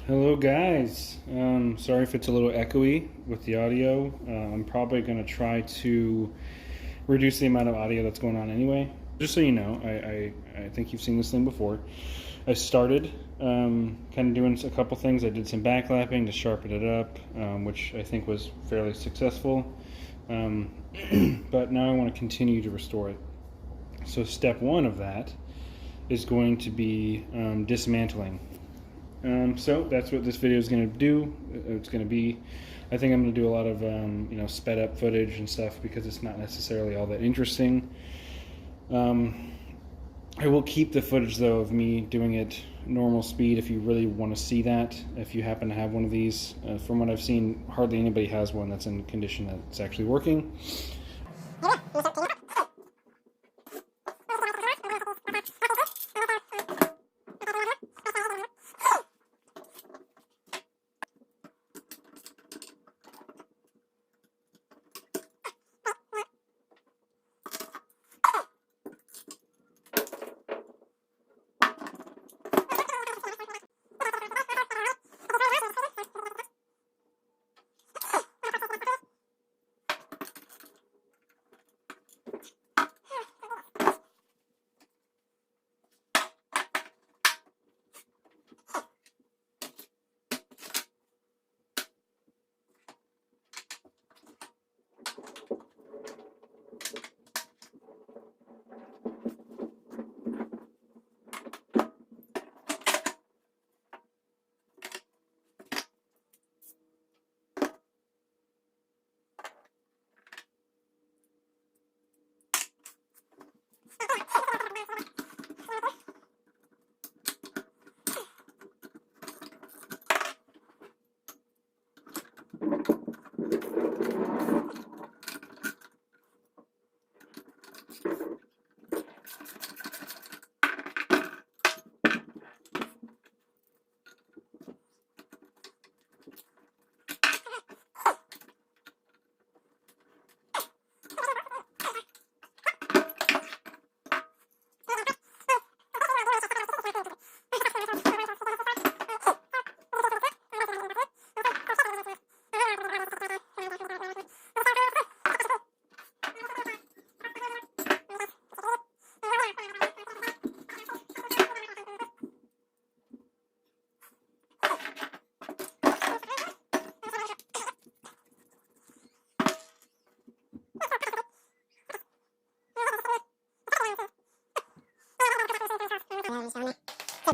Hello guys, sorry if it's a little echoey with the audio. I'm probably going to try to reduce the amount of audio that's going on anyway. Just so you know, I think you've seen this thing before. I started kind of doing a couple things. I did some backlapping to sharpen it up, which I think was fairly successful. But now I want to continue to restore it. So step one of that is going to be dismantling. So that's what this video is going to do. It's going to be, I think I'm going to do a lot of sped up footage and stuff because it's not necessarily all that interesting. I will keep the footage though of me doing it normal speed if you really want to see that. If you happen to have one of these, from what I've seen, hardly anybody has one that's in condition that's actually working.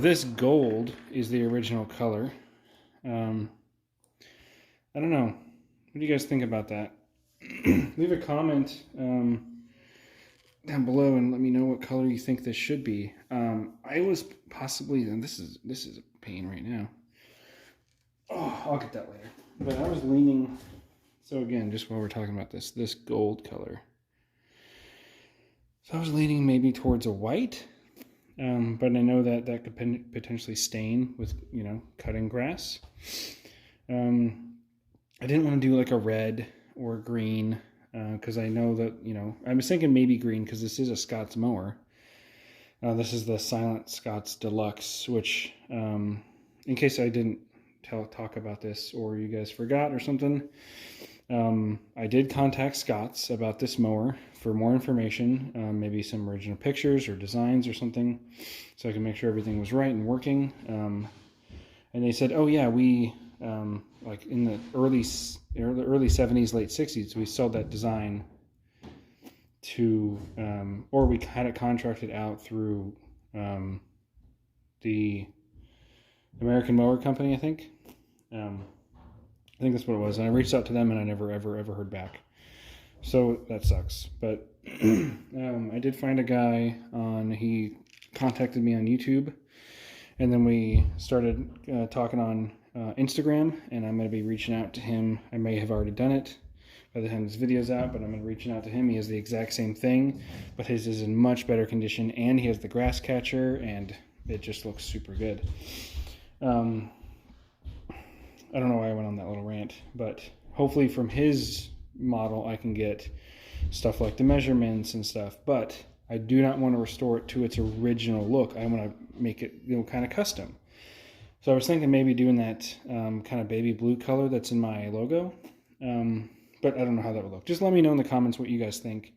This gold is the original color. I don't know. What do you guys think about that? Leave a comment down below and let me know what color you think this should be. I was possibly, and this is a pain right now. Oh, I'll get that later. But I was leaning. So again, just while we're talking about this gold color. So I was leaning maybe towards a white. But I know that could potentially stain with, cutting grass. I didn't want to do like a red or green because I know that, I was thinking maybe green because this is a Scott's mower. This is the Silent Scott's Deluxe, which, in case I didn't talk about this or you guys forgot or something, I did contact Scott's about this mower for more information, maybe some original pictures or designs or something, so I can make sure everything was right and working. And they said, oh yeah, we, like in the early 70s, late 60s, we sold that design to, or we had it contracted out through the American Mower Company, I think. I think that's what it was, and I reached out to them and I never ever heard back, so that sucks. But I did find a guy he contacted me on YouTube, and then we started talking on Instagram, and I'm going to be reaching out to him. I may have already done it by the time this video's out, but I'm going to be reaching out to him. He has the exact same thing, but his is in much better condition, and he has the grass catcher, and it just looks super good. I don't know why I went on that little rant, but hopefully from his model I can get stuff like the measurements and stuff, but I do not want to restore it to its original look. I want to make it, kind of custom. So I was thinking maybe doing that kind of baby blue color that's in my logo, but I don't know how that would look. Just let me know in the comments what you guys think.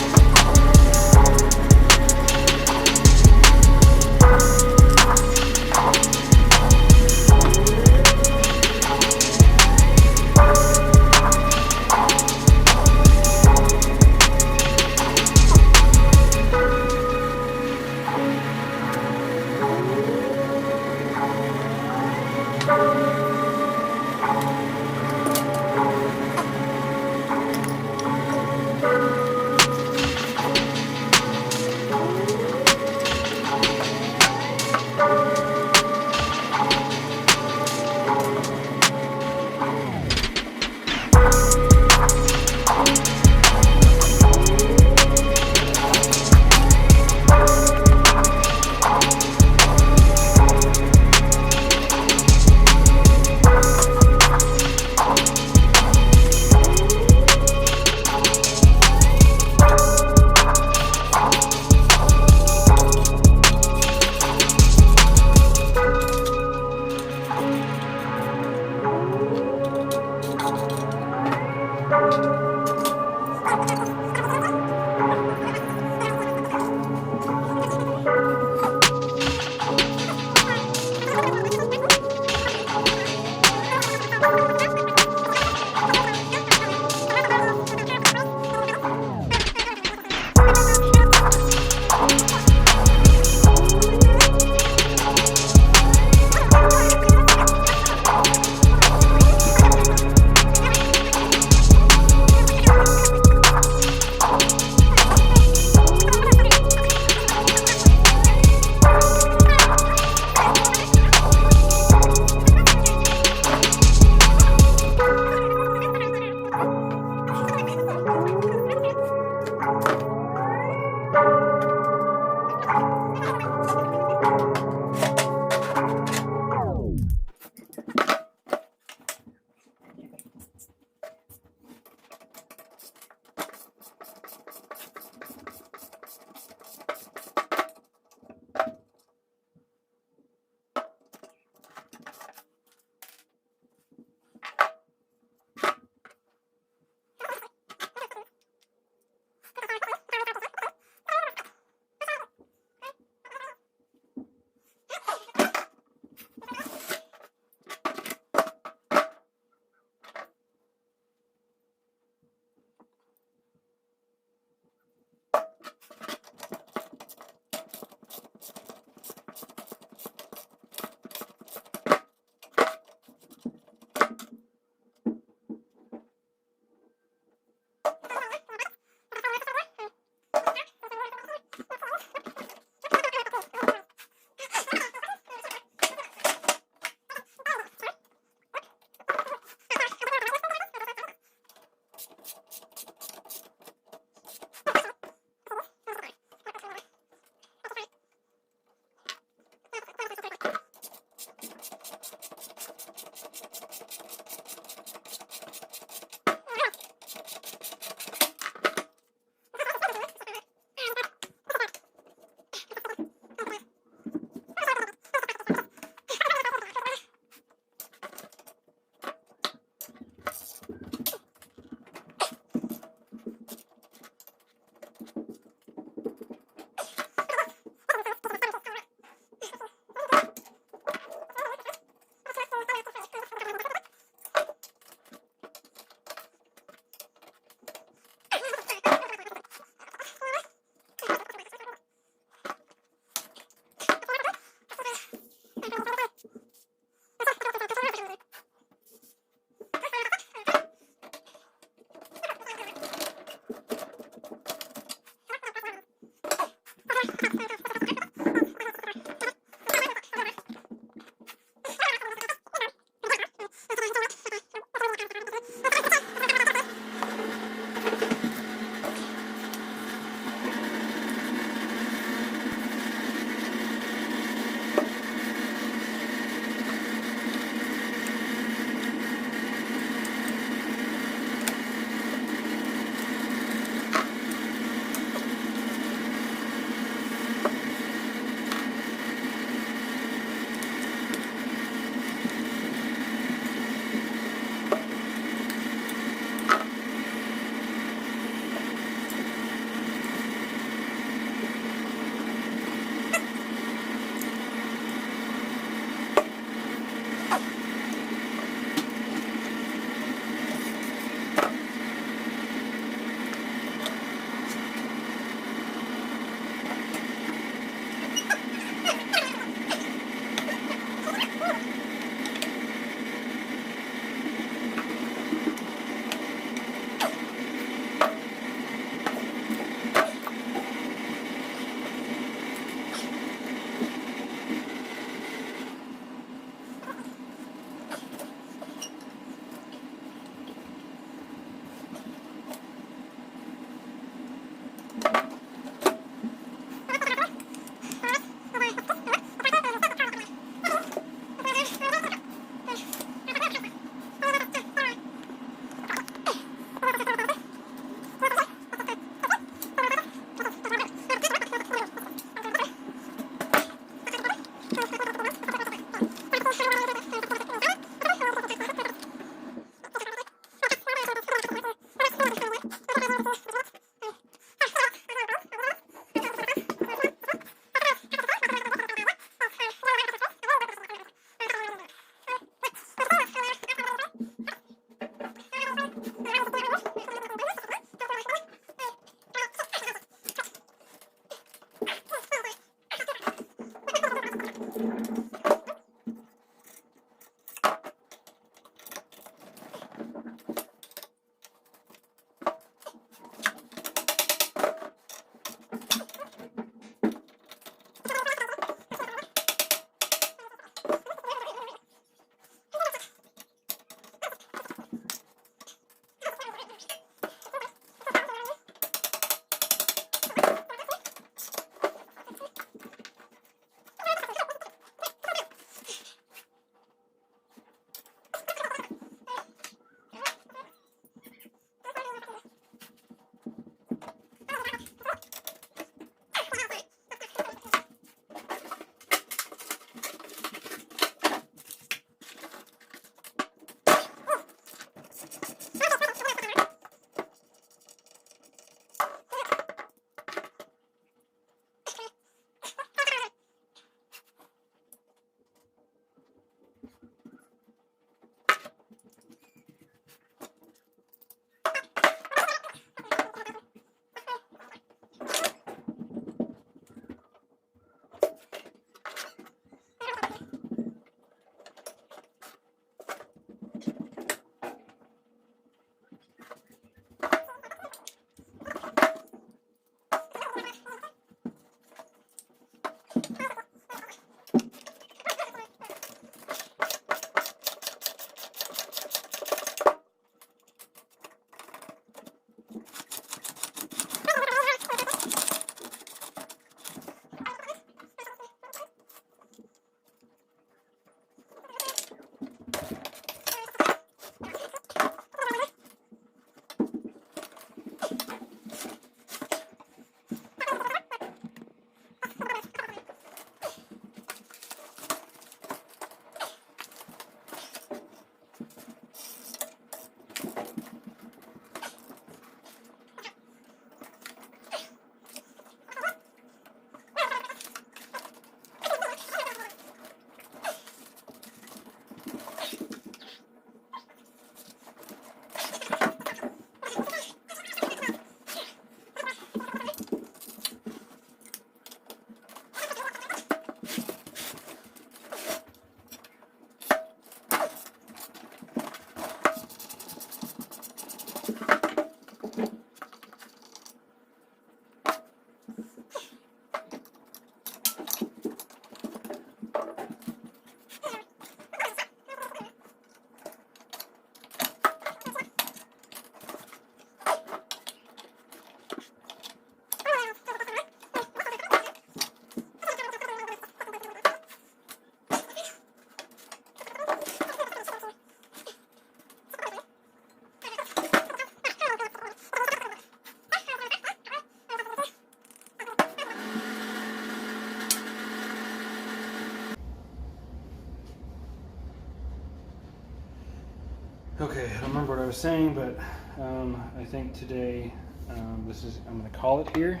Okay, I don't remember what I was saying, but I think today I'm going to call it here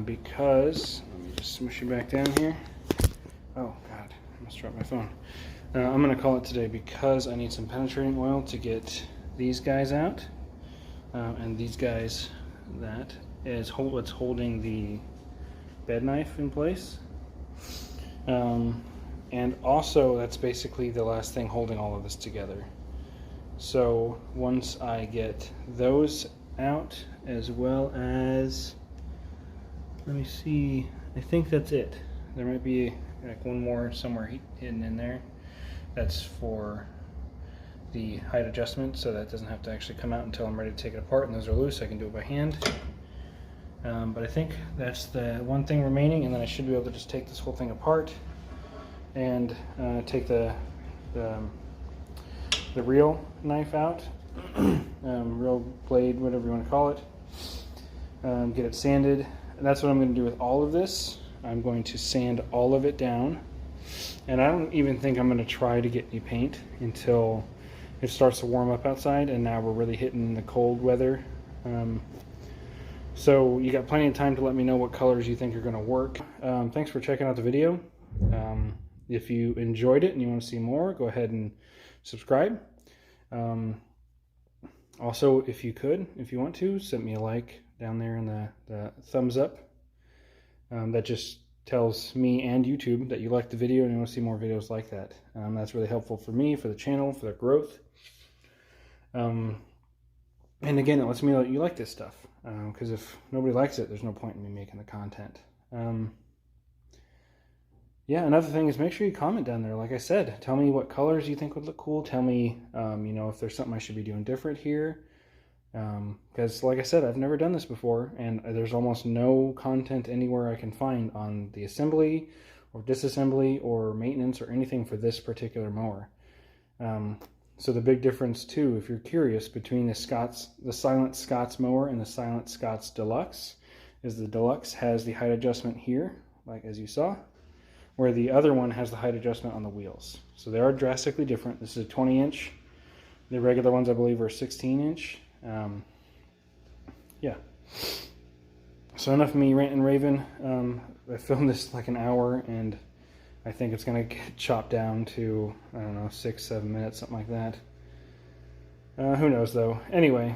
because, let me just smush you back down here. Oh God, I almost dropped my phone. I'm going to call it today because I need some penetrating oil to get these guys out, and these guys, that is what's holding the bed knife in place. And also that's basically the last thing holding all of this together. So once I get those out, as well as, let me see, I think that's it. There might be like one more somewhere hidden in there. That's for the height adjustment, so that doesn't have to actually come out until I'm ready to take it apart, and those are loose, so I can do it by hand. But I think that's the one thing remaining, and then I should be able to just take this whole thing apart and take the reel knife out, reel blade, whatever you want to call it, get it sanded. And that's what I'm going to do with all of this. I'm going to sand all of it down, and I don't even think I'm going to try to get any paint until it starts to warm up outside, and now we're really hitting the cold weather. So you got plenty of time to let me know what colors you think are going to work. Thanks for checking out the video. If you enjoyed it and you want to see more, go ahead and subscribe. Also, if you want to, send me a like down there in the thumbs up. That just tells me and YouTube that you like the video and you want to see more videos like that. That's really helpful for me, for the channel, for the growth. And again, it lets me know that you like this stuff, because if nobody likes it, there's no point in me making the content. Yeah, another thing is make sure you comment down there. Like I said, tell me what colors you think would look cool. Tell me, you know, if there's something I should be doing different here. Because like I said, I've never done this before, and there's almost no content anywhere I can find on the assembly or disassembly or maintenance or anything for this particular mower. So the big difference too, if you're curious, between the Silent Scots mower and the Silent Scots Deluxe is the Deluxe has the height adjustment here, like as you saw, where the other one has the height adjustment on the wheels. So they are drastically different. This is a 20-inch. The regular ones, I believe, are 16-inch. Yeah. So enough of me ranting and raving. I filmed this like an hour, and I think it's going to get chopped down to, I don't know, 6-7 minutes, something like that. Who knows, though. Anyway,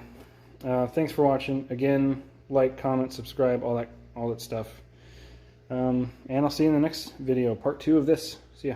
thanks for watching. Again, like, comment, subscribe, all that stuff. And I'll see you in the next video, part 2 of this. See ya.